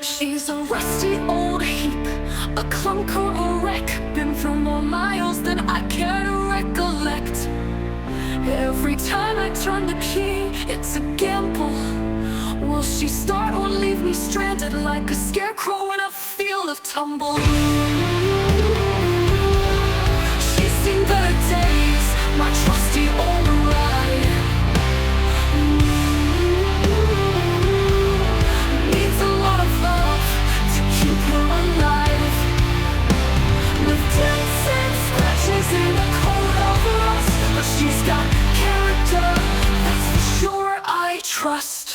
She's a rusty old heap, a clunker, a wreck. Been through more miles than I care to recollect. Every time I turn the key, it's a gamble. Will she start or leave me stranded like a scarecrow in a field of tumble? She's seen better days, my trusty old ride. Needs a lot of love to keep her alive. With dents and scratches and a coat over us, but she's got character, that's for sure I trust.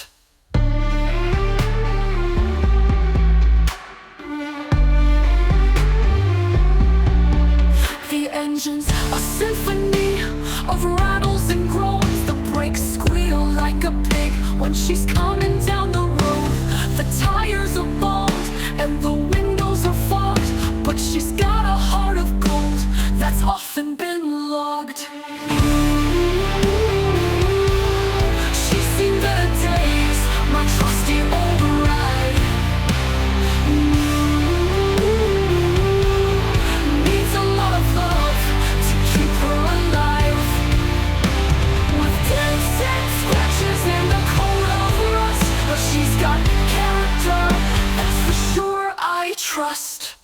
The engine's a symphony of rattles and groans. The brakes squeal like a pig when she's coming down the road. The tires are bald and the windows are fogged, but she's got a heart of gold that's often been logged. She's seen better days, my trusty old ride. Needs a lot of love to keep her alive. With dents and scratches and a coat over us, but she's got character, that's for sure I trust.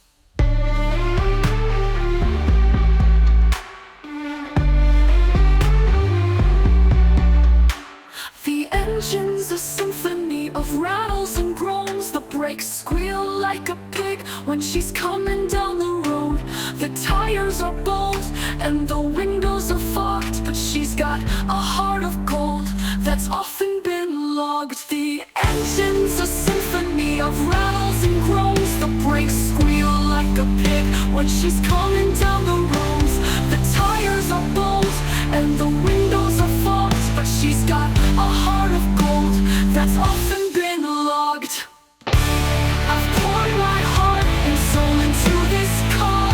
The engine's a symphony of rattles and groans. The brakes squeal like a pig when she's coming down the road. The tires are bald and the windows are fogged, but she's got a heart of gold that's often been logged. The engine's a symphony of rattles and groans. The brakes squeal like a pig when she's coming down the roads. The tires are bald and the windows are fogged, but she's got a heart of gold that's often been logged. I've poured my heart and soul into this car,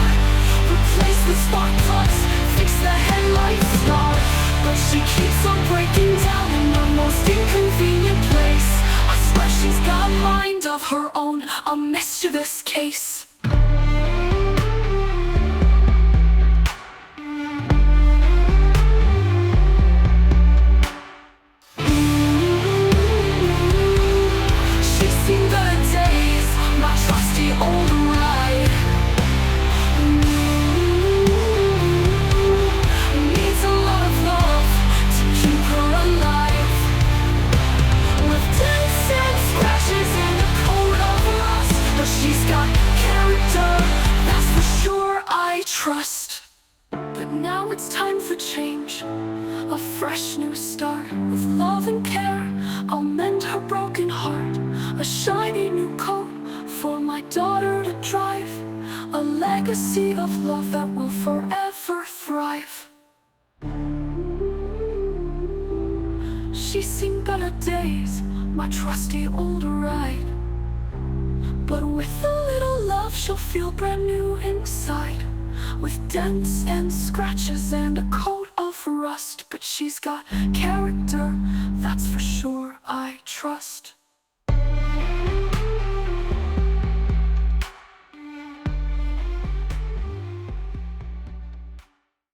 replaced the spark plugs, fixed the headlights star, but she keeps on breaking down in the most inconvenient place. I swear she's got a mind of her own, a mischievous case. She's seen better days, my trusty old ride. Needs a lot of love to keep her alive. With dents and scratches and a coat over us, but she's got character, that's for sure I trust. But now it's time for change, a fresh new start. With love and care, I'll mend her broken heart. A shiny new coat for my daughter to drive, a legacy of love that will forever thrive. She's seen better days, my trusty old ride, but with a little love she'll feel brand new inside. With dents and scratches and a coat of rust, but she's got character, that's for sure I trust.